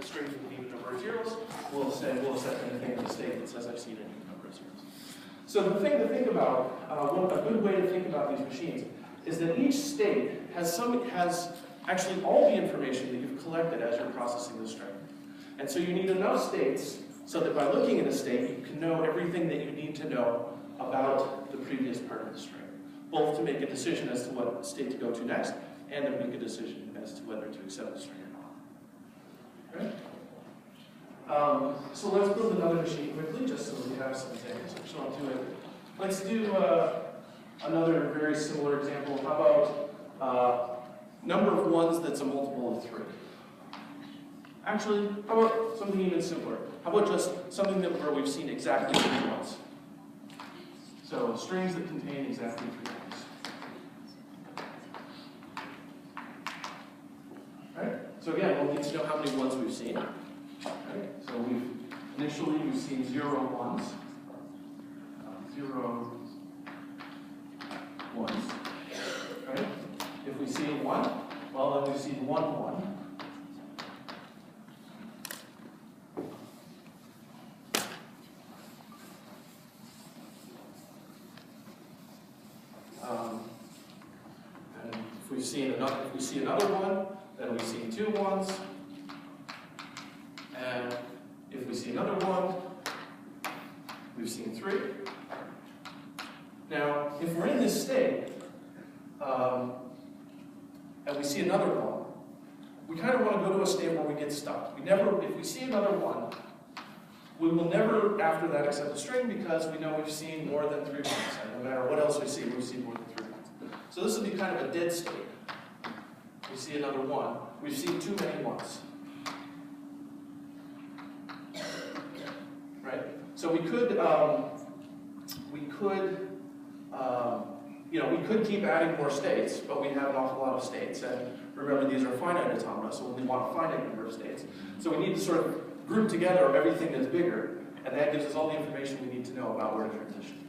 string with an even number of zeros, we'll set anything in the state that says I've seen an even number of zeros. So the thing to think about, a good way to think about these machines, is that each state has actually all the information that you've collected as you're processing the string. And so you need enough states so that by looking at a state, you can know everything that you need to know about the previous part of the string, both to make a decision as to what state to go to next, and to make a decision as to whether to accept the string or not. Okay? So let's build another machine quickly, just so we have some examples. I just want to do it. Let's do another very similar example. How about number of ones that's a multiple of 3? Actually, how about something even simpler? How about just something where we've seen exactly 3 ones? So strings that contain exactly 3 ones. Right? So again, we'll need to know how many ones we've seen. Right? So initially we've seen 0 ones. 0 ones. Right? If we see 1, well then we see 1 1. And if we see another 1, then we see 2 ones. And if we see another 1, we've seen 3. Now, if we're in this state, and we see another 1, we kind of want to go to a state where we get stuck. If we see another 1, we will never, after that, accept the string because we know we've seen more than 3 ones. And no matter what else we see, we've seen more than 3 ones. So this would be kind of a dead state. We see another 1. We've seen too many 1s. Right? So we could keep adding more states, but we have an awful lot of states. And remember, these are finite automata, so we want a finite number of states. So we need to sort of group together everything that's bigger, and that gives us all the information we need to know about where to transition.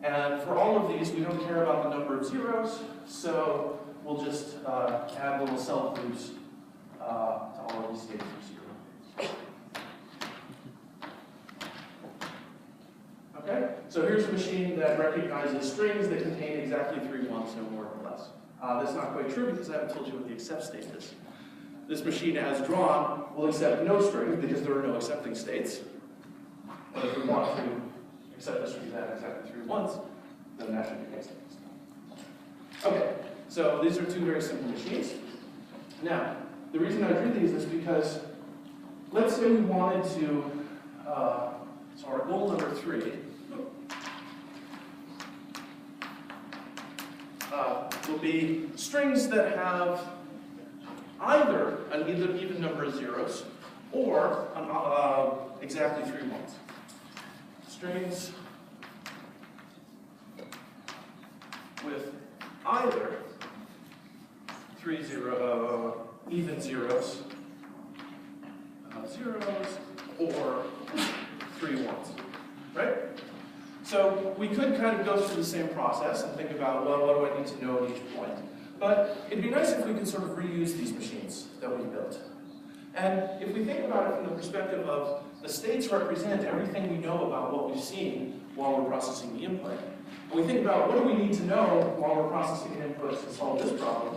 And for all of these, we don't care about the number of zeros, so we'll just add little self-loops to all of these states of 0. Okay? So here's a machine that recognizes strings that contain exactly 3 ones, no more or less. That's not quite true because I haven't told you what the accept state is. This machine, as drawn, will accept no strings because there are no accepting states. But if we want to accept a string that has exactly 3 ones, then that should be accepted. Okay, so these are 2 very simple machines. Now, the reason I drew these is because let's say we wanted to, so our goal number 3 will be strings that have either an even number of zeros or exactly 3 ones. Strings with either 3 even zeros, or 3 ones, right? So we could kind of go through the same process and think about, well, what do I need to know at each point? But it'd be nice if we could sort of reuse these machines that we built. And if we think about it from the perspective of the states represent everything we know about what we've seen while we're processing the input, and we think about what do we need to know while we're processing inputs to solve this problem,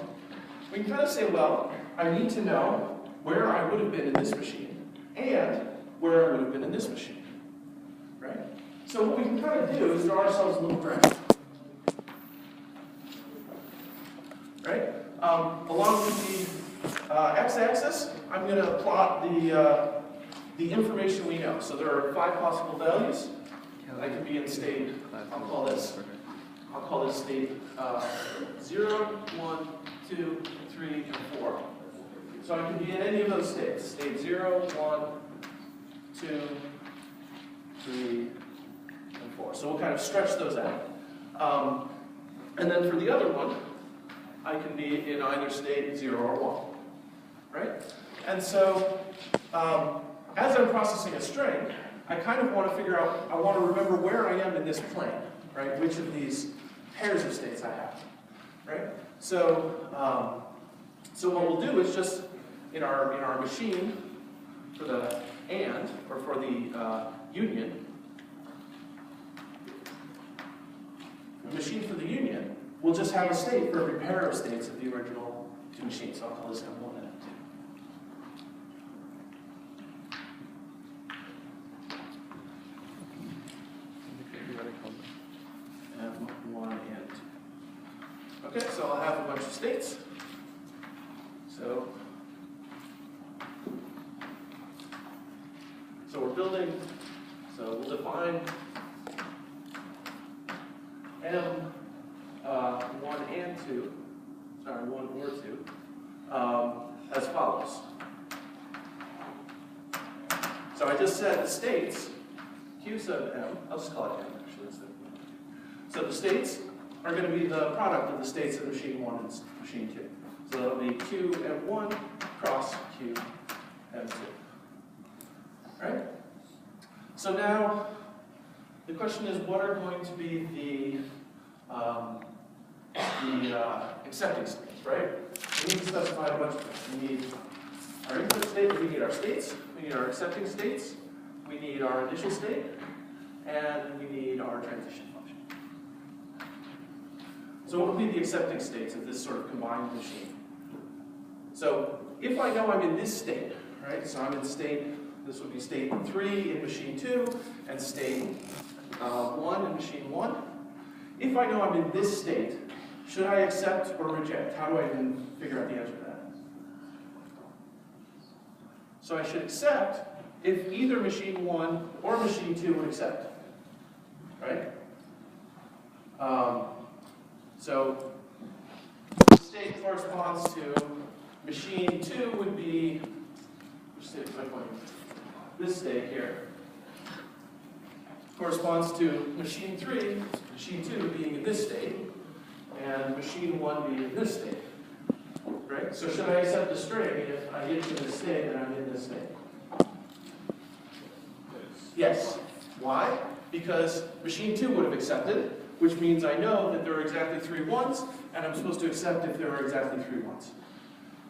we can kind of say, well, I need to know where I would have been in this machine and where I would have been in this machine, right? So what we can kind of do is draw ourselves a little graph, right? Along with the x-axis, I'm going to plot the information we know. So there are 5 possible values. I can be in state. I'll call this state 0, 1, 2, 3, and 4. So I can be in any of those states. State 0, 1, 2, 3, and 4. So we'll kind of stretch those out. And then for the other one, I can be in either state 0 or 1. Right? And so as I'm processing a string, I kind of want to figure out, I want to remember where I am in this plane, right? Which of these pairs of states I have, right? So, so what we'll do is just in our machine for the AND, or for the union, the machine for the union will just have a state for every pair of states of the original two machines. So I'll call this M1 and M2. M1 and 2. Okay, so I'll have a bunch of states. So we're building, so we'll define M1 and 2, sorry, 1 or 2, as follows. So I just said the states, Q sub M, I'll just call it M actually. So the states are going to be the product of the states of machine 1 and machine 2. So that'll be Q M1 cross Q M2. Right? So now, the question is, what are going to be the accepting states, right? We need to specify a bunch of things. We need our input state, we need our states, we need our accepting states, we need our initial state, and we need our transition function. So what would be the accepting states of this sort of combined machine? So if I know I'm in this state, right? So I'm in state, this would be state 3 in machine 2, and state 1 in machine 1. If I know I'm in this state, should I accept or reject? How do I even figure out the answer to that? So I should accept if either machine 1 or machine 2 would accept, right? So the state corresponds to machine 2 would be, which state was I pointing? This state here corresponds to machine 3, machine 2 being in this state, and machine 1 being in this state. Right? So should I accept the string if I get to this state and I'm in this state? Yes. Why? Because machine 2 would have accepted, which means I know that there are exactly 3 ones, and I'm supposed to accept if there are exactly 3 ones.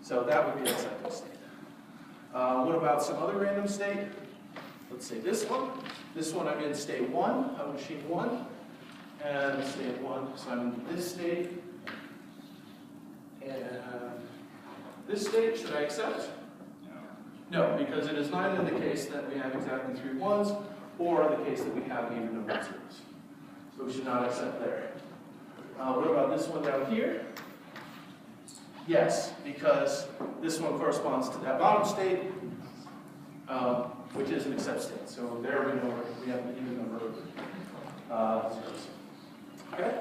So that would be an accepting state. What about some other random state? Let's say this one. This one I'm in state 1 of machine 1, and state 1, so I'm in this state. And this state, should I accept? No, because it is neither the case that we have exactly 3 ones, or the case that we have an even number of zeros. So we should not accept there. What about this one down here? Yes, because this one corresponds to that bottom state, which is an accept state. So there we know we have an even number of zeros. Okay?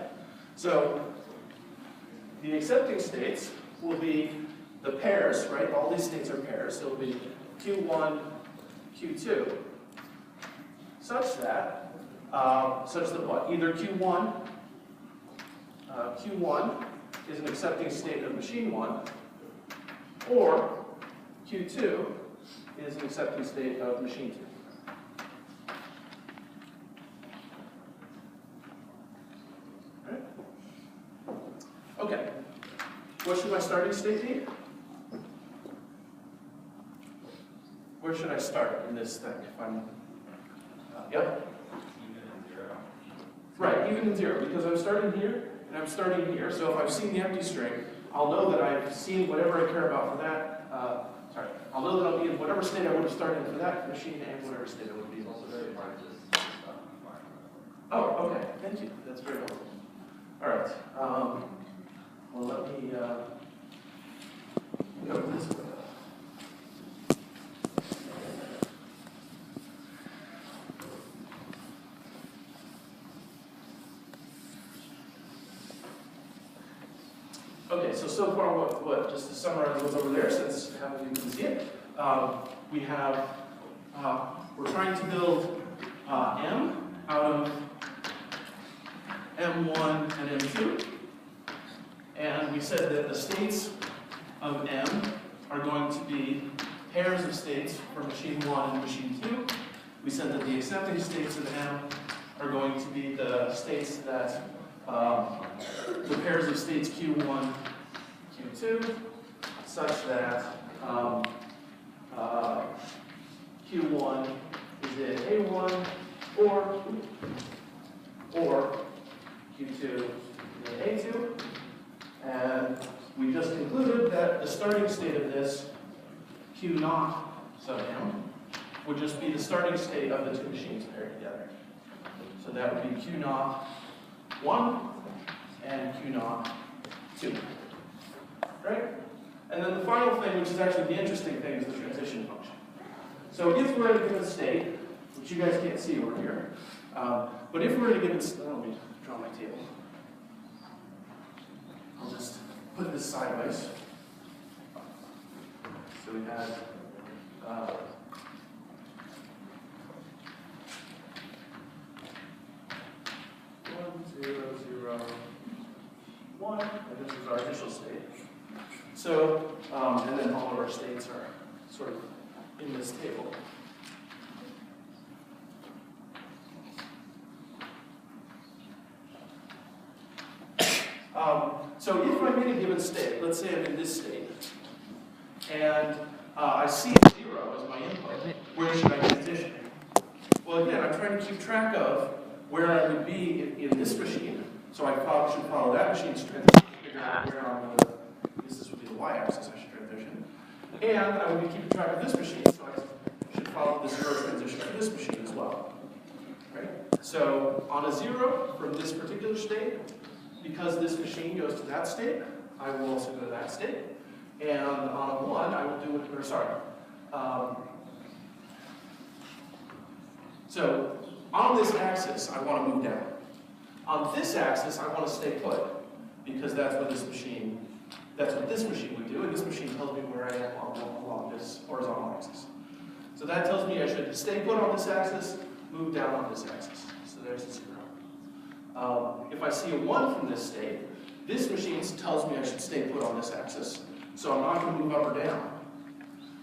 So the accepting states will be the pairs, right? All these states are pairs, so it'll be Q1, Q2, such that what? Either Q1 is an accepting state of machine 1, or Q2 is an accepting state of machine 2. Right? Okay. What should my starting state be? Where should I start in this thing? If I'm, yep. Right, even in 0, because I'm starting here and I'm starting here. So if I've seen the empty string, I'll know that I've seen whatever I care about for that. I'll know that I'll be in whatever state I would have started for that machine and whatever state I would be in. Oh, okay. Thank you. That's very helpful. All right. Well, let me go to this one. Okay, so far what just to summarize what's over there, since I haven't even see it, we have, we're trying to build M out of M1 and M2, and we said that the states of M are going to be pairs of states for machine 1 and machine 2. We said that the accepting states of M are going to be the states that the pairs of states Q1, Q2, such that Q1 is in A1 or Q2 is in A2. And we just concluded that the starting state of this Q naught sub m would just be the starting state of the two machines paired together. So that would be Q naught 1 and Q naught 2. Right? And then the final thing, which is actually the interesting thing, is the transition function. So if we're in a given state, which you guys can't see over here, but if we're in a given state, let me draw my table. I'll just put this sideways. So we had 1, 0, 0, 1, and this is our initial state. So, and then all of our states are sort of in this table. So if I'm in a given state, let's say I'm in this state, and I see 0 as my input, where should I transition? Well, again, I'm trying to keep track of where I would be in this machine, so I should follow that machine's transition to figure out where on the, this would be the y-axis I should transition, and I would be keeping track of this machine, so I should follow the 0 transition to this machine as well. Right? So on a 0 from this particular state, because this machine goes to that state, I will also go to that state. And on a 1, I will do it, or sorry. So on this axis, I want to move down. On this axis, I want to stay put, because that's what this machine would do, and this machine tells me where I am along this horizontal axis. So that tells me I should stay put on this axis, move down on this axis. So there's the 0. If I see a 1 from this state, this machine tells me I should stay put on this axis, so I'm not going to move up or down.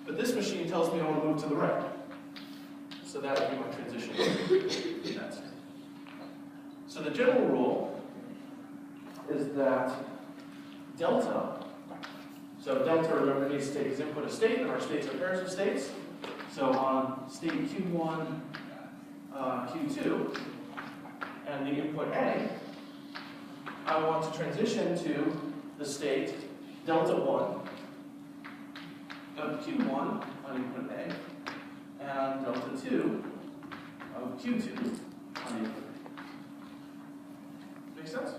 But this machine tells me I want to move to the right. So that would be my transition in that state. So the general rule is that delta, so delta, remember, needs to take as input a state, and our states are pairs of states. So on state Q1, Q2, and the input A, I want to transition to the state delta 1 of Q1 on input A, and delta 2 of Q2 on input A. Make sense?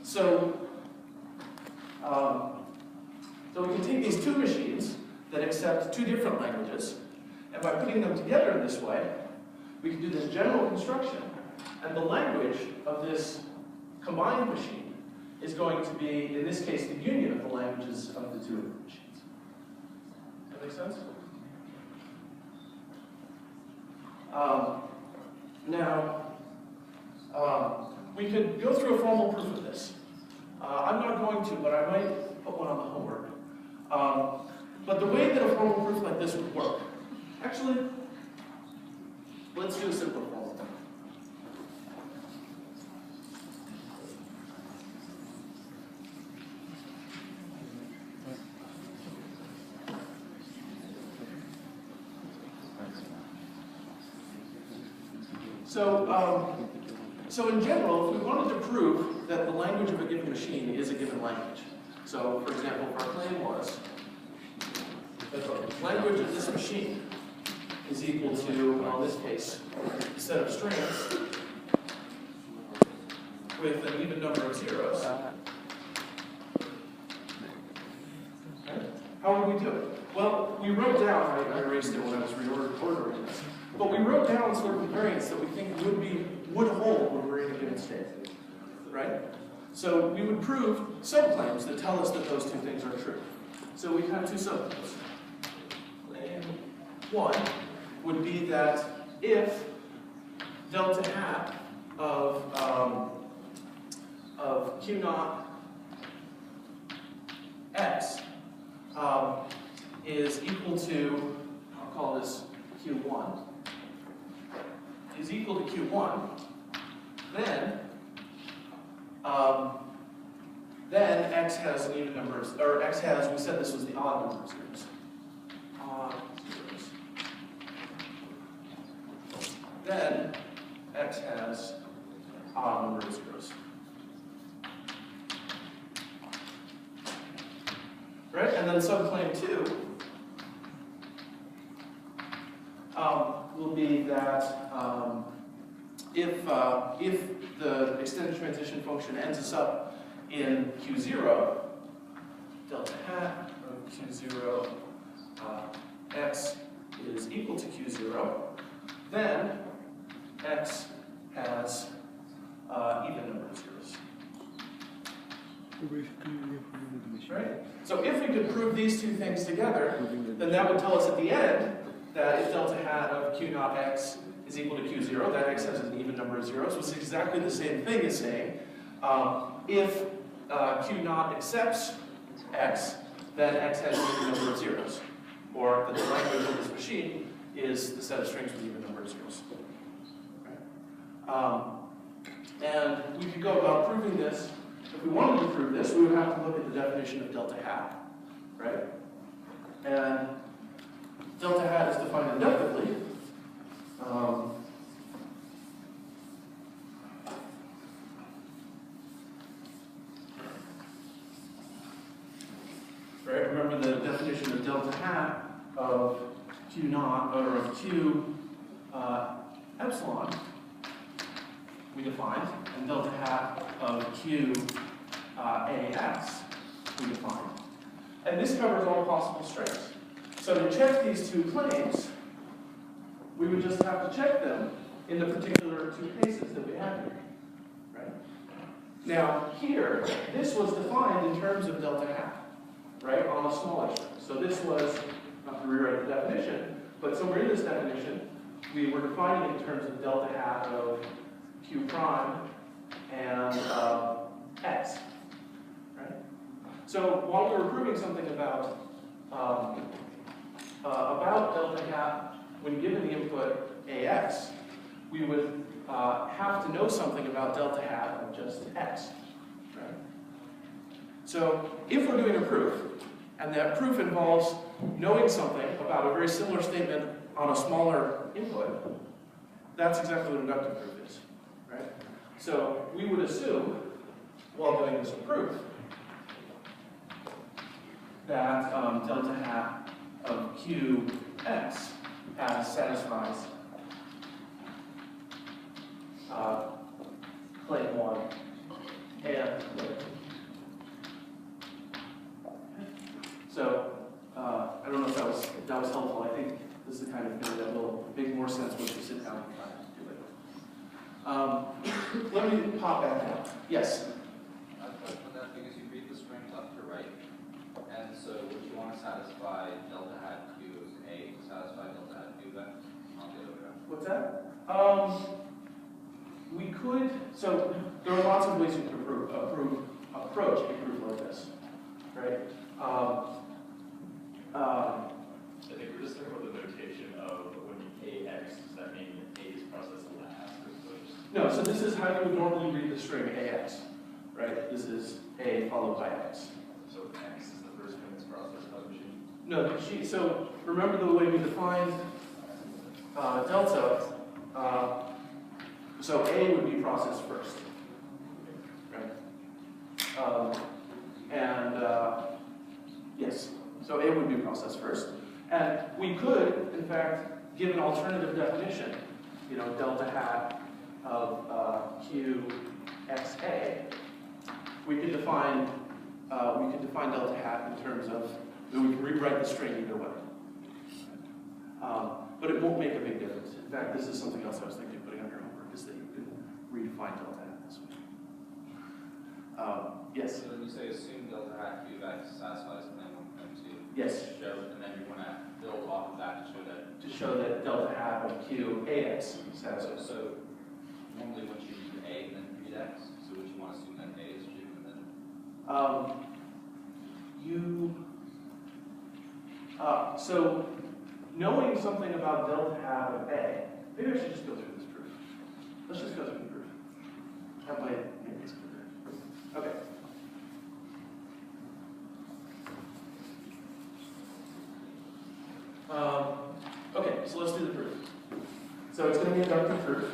So we can take these two machines that accept two different languages, and by putting them together in this way, we can do this general construction, and the language of this combined machine is going to be, in this case, the union of the languages of the two machines. Does that make sense? We could go through a formal proof of this. I'm not going to, but I might put one on the homework. But the way that a formal proof like this would work, actually, let's do a simpler formal proof. So in general, if we wanted to prove that the language of a given machine is a given language, so for example, if our claim was that the language of this machine is equal to, well, in this case, a set of strings with an even number of zeros, how would we do it? Well, we wrote down, I erased it when I was reordering this, but we wrote down sort of invariants that we think would hold when we're in a given state, right? So we would prove subclaims that tell us that those two things are true. So we have two subclaims. Claim 1 would be that if delta hat of Q naught x is equal to, I'll call this Q1, is equal to Q1, then then x has an even number of, or x has, we said this was the odd number of zeros. Odd zeros. Then x has odd number of zeros. Right? And then subclaim 2 will be that if the extended transition function ends us up in Q0, delta hat of Q0 x is equal to Q0, then x has even number of zeros. Right? So if we could prove these two things together, then that would tell us at the end that if delta hat of Q naught x is equal to Q0, that x has an even number of zeros, which is exactly the same thing as saying if Q naught accepts x, then x has an even number of zeros. Or that the language of this machine is the set of strings with even number of zeros. And we could go about proving this. If we wanted to prove this, we would have to look at the definition of delta hat, right? And delta hat is defined inductively. Right? Remember the definition of delta hat of Q naught, or of Q epsilon, we defined, and delta hat of Q AX, we defined. And this covers all possible strings. So to check these two claims, we would just have to check them in the particular two cases that we have here. Right? Now, here, this was defined in terms of delta hat, right, on a smaller string. So this was, not to rewrite the definition, but somewhere in this definition, we were defining it in terms of delta hat of Q prime and x. Right? So while we were proving something about delta hat when given the input AX, we would have to know something about delta hat of just x. Right? So if we're doing a proof, and that proof involves knowing something about a very similar statement on a smaller input, that's exactly what inductive proof is. Right? So we would assume, while doing this proof, that delta hat of Qx satisfies claim 1 and claim 2. So I don't know if that was helpful. I think this is the kind of thing that will make more sense once you sit down and try to do it. Let me pop back out. Yes? I have a question on that because you read the string left to right. And so would you want to satisfy delta hat Q of A to satisfy delta hat Q of X on the other way? What's that? We could, so there are lots of ways you can approach a proof like this, right? I think we're just talking about the notation of when you AX, does that mean A is processed last or first? No, so this is how you would normally read the string AX, right? This is A followed by X. So X is the first thing that's processed by the machine? No, so remember the way we defined delta, so A would be processed first, right? Yes, so A would be processed first. And we could, in fact, give an alternative definition, delta hat of QXA. We could define delta hat in terms of, we can rewrite the string either way. But it won't make a big difference. In fact, this is something else I was thinking of putting on your homework, is that you can redefine delta hat this way. Yes? So when you say assume delta hat Q of X satisfies claim 1, claim 2, Yes. and then you want to build off of that To show that delta hat of QAX satisfies. So normally once you read A and then read X, so would you want to assume that A is true and then? So knowing something about delta hat of A, maybe I should just go through this proof. Let's just go through the proof. That might make this clearer. Okay. Okay, so let's do the proof. So it's going to be inductive proof.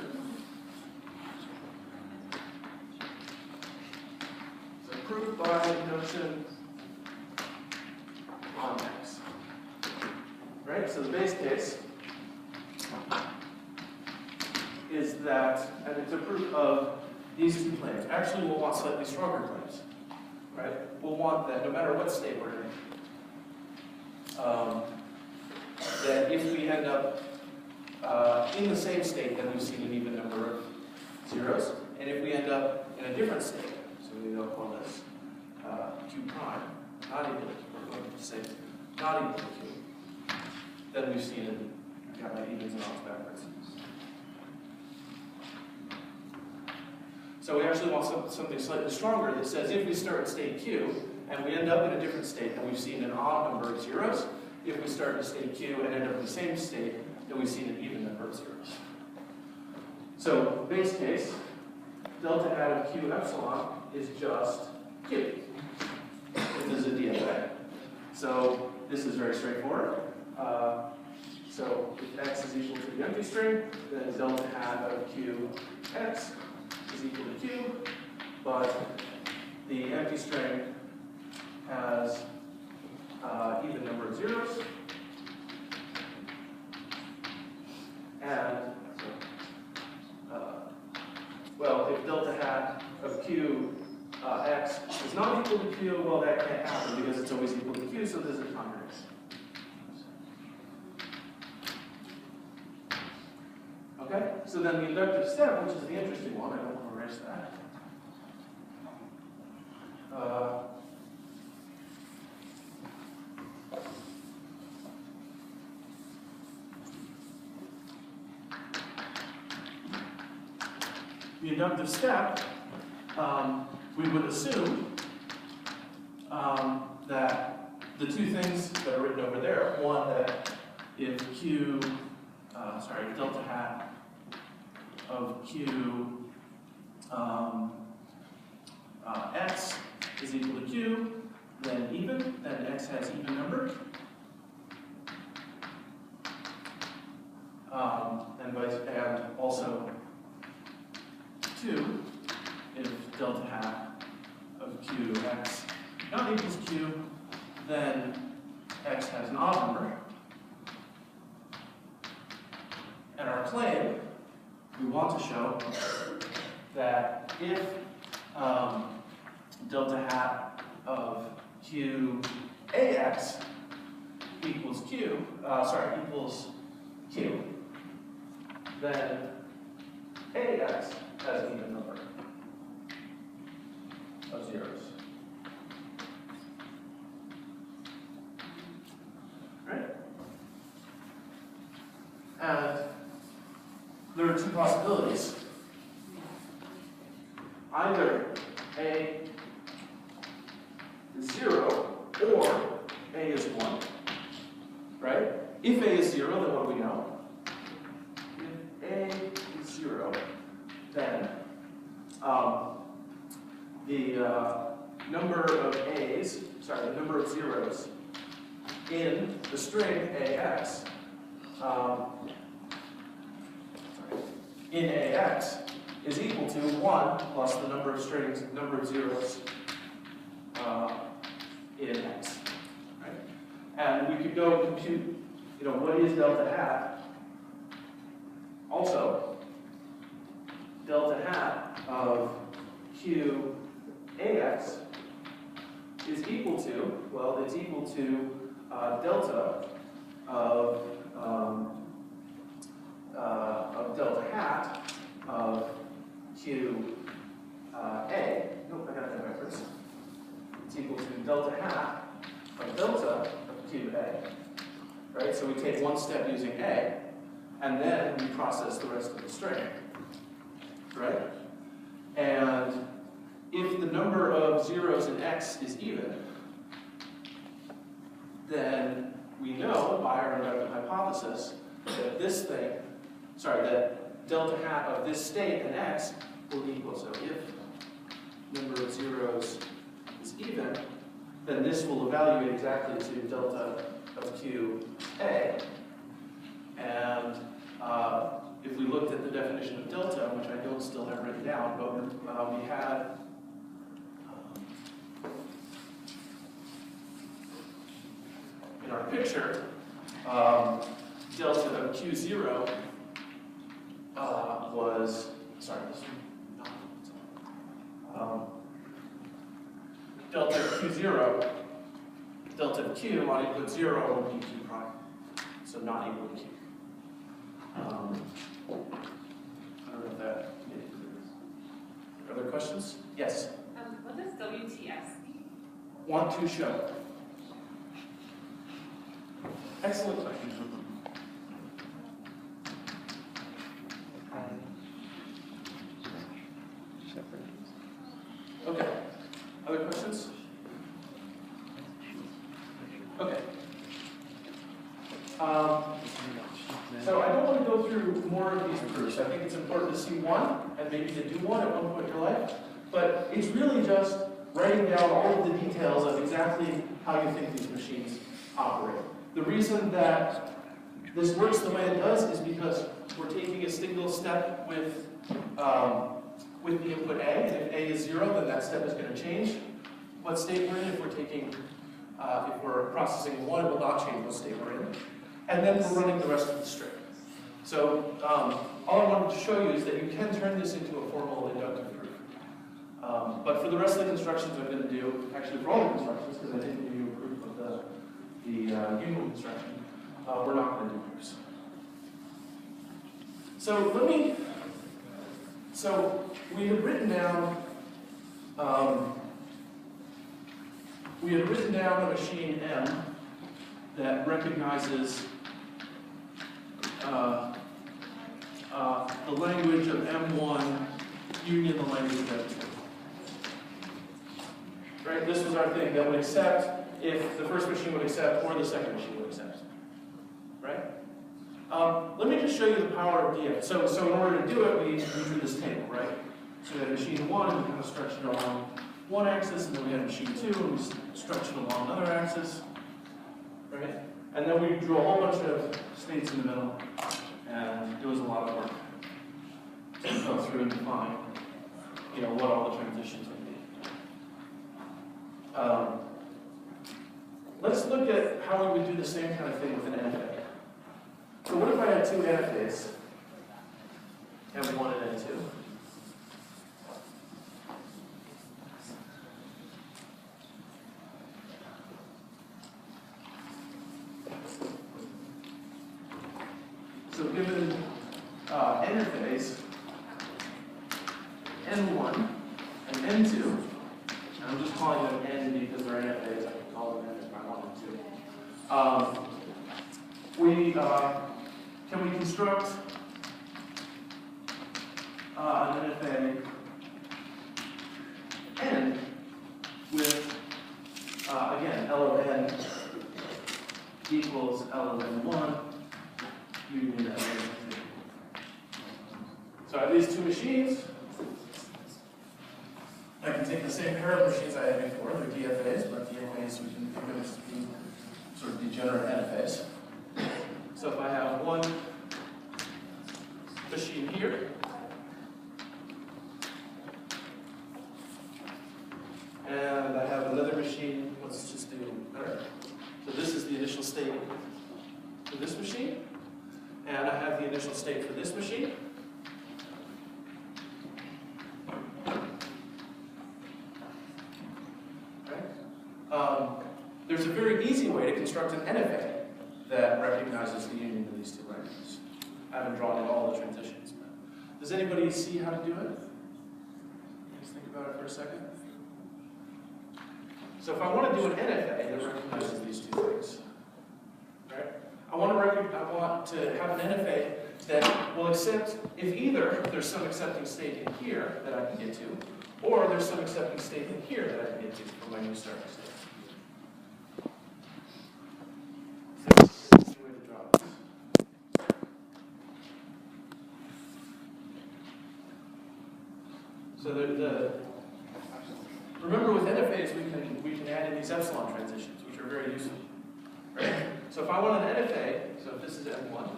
So proof by induction on X. Right? So the base case is that, and it's a proof of these two claims. Actually, we'll want slightly stronger claims. Right? We'll want that no matter what state we're in, that if we end up in the same state, then we've seen an even number of zeros. And if we end up in a different state, so we'll call this q prime, not equal to q, we're going to say not equal to q, then we've seen it. I got my evens and odds backwards. So we actually want something slightly stronger that says if we start at state q and we end up in a different state, then we've seen an odd number of zeros. If we start at state q and end up in the same state, then we've seen an even number of zeros. So base case, delta hat of q epsilon is just q. This is a DFA. So this is very straightforward. So if x is equal to the empty string, then delta hat of q x is equal to q, but the empty string has even number of zeros, and well, if delta hat of q x is not equal to q, well, that can't happen because it's always equal to q, so there's a contradiction. Okay, so then the inductive step, which is the interesting one, I don't want to erase that. The inductive step, we would assume that the two things that are written over there, one that if q, delta hat of q x is equal to q, then even, then x has even number. And also 2, if delta hat of q x not equals q, then x has an odd number. And our claim, we want to show that if delta hat of q ax equals q, equals q, then ax has an even number of zeros. Right? And there are two possibilities. Either A is 0 or A is 1. Right? If A is 0, then what do we know? If A is 0, then the number of A's, the number of zeros in the string AX, in AX is equal to 1 plus the number of zeros in X. Right? And we could go compute, what is delta hat? Also, delta hat of q ax is equal to, well, it's equal to delta of delta hat of q a. Nope, I got that backwards. It's equal to delta hat of delta of q a. Right? So we take one step using a, and then we process the rest of the string. Right? And if the number of zeros in x is even, then we know by our inductive hypothesis that that delta hat of this state in x will equal. So if number of zeros is even, then this will evaluate exactly to delta of QA. And if we looked at the definition of delta, which I don't still have written down, but we had in our picture, delta of Q0 was, sorry, this one, delta of Q0, delta of Q on input 0 would be Q prime, so not equal to Q. I don't know if that made it clear. Other questions? Yes? What does WTS mean? Want to show. Excellent question. Okay. Other questions? Okay. So I don't want to go through more of these proofs. I think it's important to see one, and maybe to do one at one point in your life. But it's really just writing down all of the details of exactly how you think these machines operate. The reason that this works the way it does is because we're taking a single step with the input A, and if A is 0, then that step is going to change what state we're in. If we're processing 1, it will not change what state we're in. And then we're running the rest of the string. So all I wanted to show you is that you can turn this into a formal inductive proof. But for the rest of the constructions I'm going to do, actually for all the constructions, because I didn't give you a proof of the union construction, we're not going to do proofs. So we had written down a machine M that recognizes the language of M1 union the language of M2. Right? This was our thing that would accept if the first machine would accept or the second machine would accept. Right? Let me just show you the power of DF. So in order to do it, we drew this table, right? So we had machine 1, and we kind of stretched it along one axis, and then we had machine 2, and we stretched it along another axis. Right? And then we drew a whole bunch of states in the middle, and it was a lot of work to go through and define, what all the transitions would be. Let's look at how we would do the same kind of thing with an NFA. So what if I had two NFAs, M1 and M2? So given NFAs, N1 and N2, and I'm just calling them N because they're NFAs, I can call them N if I wanted to. Can we construct an NFA N with, again, L of N equals L of N1 union L of N2. So I have these two machines. I can take the same pair of machines I had before, they're DFAs, but DFAs we can think of as being sort of degenerate NFAs. So if I have one machine here, and I have another machine, let's just do, all right. So this is the initial state for this machine, and I have the initial state for this machine. There's a very easy way to construct an NFA that recognizes the union of these two languages. I haven't drawn in all the transitions. But does anybody see how to do it? Just think about it for a second. So if I want to do an NFA that recognizes these two things, right? I want to have an NFA that will accept if either there's some accepting state in here that I can get to, or there's some accepting state in here that I can get to for my new starting state. So remember with NFAs we can add in these epsilon transitions, which are very useful. Right? So if I want an NFA, so if this is M1,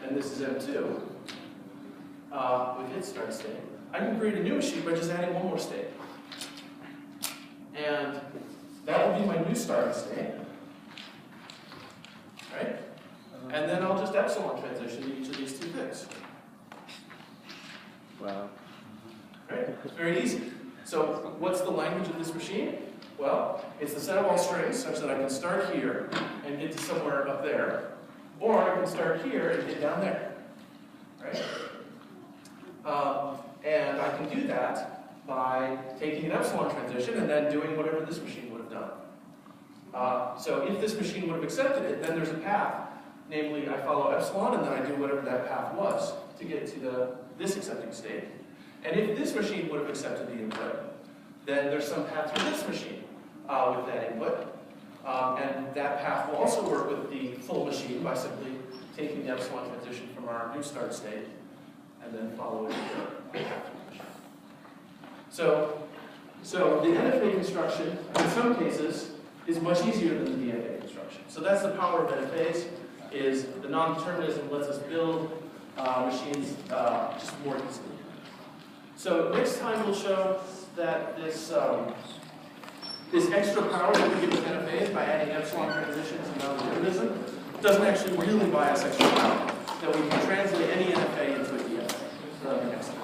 and this is M2, with its start state, I can create a new machine by just adding one more state. And that will be my new starting state. Right? And then I'll just epsilon transition each of these two things. Wow. Right? It's very easy. So what's the language of this machine? Well, it's the set of all strings such that I can start here and get to somewhere up there, or I can start here and get down there. Right? And I can do that by taking an epsilon transition and then doing whatever this machine would have done. So if this machine would have accepted it, then there's a path. Namely, I follow epsilon and then I do whatever that path was to get to this accepting state. And if this machine would have accepted the input, then there's some path through this machine with that input. And that path will also work with the full machine by simply taking the epsilon transition from our new start state and then following the path through the machine. So the NFA construction, in some cases, is much easier than the DFA construction. So that's the power of NFAs, is the non-determinism lets us build machines just more easily. So next time we'll show that this extra power that we get with NFAs by adding epsilon transitions and non-determinism doesn't actually really buy us extra power. That we can translate any NFA into a DFA. So that'll be next time.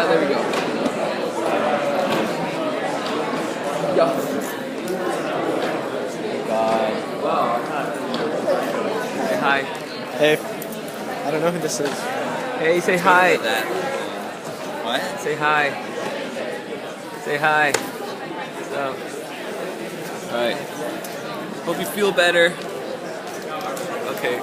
There we go. Yeah. God. Wow. Say hi. Hey, I don't know who this is. Hey, say hi. What? Say hi. Say hi. So. Alright. Hope you feel better. Okay.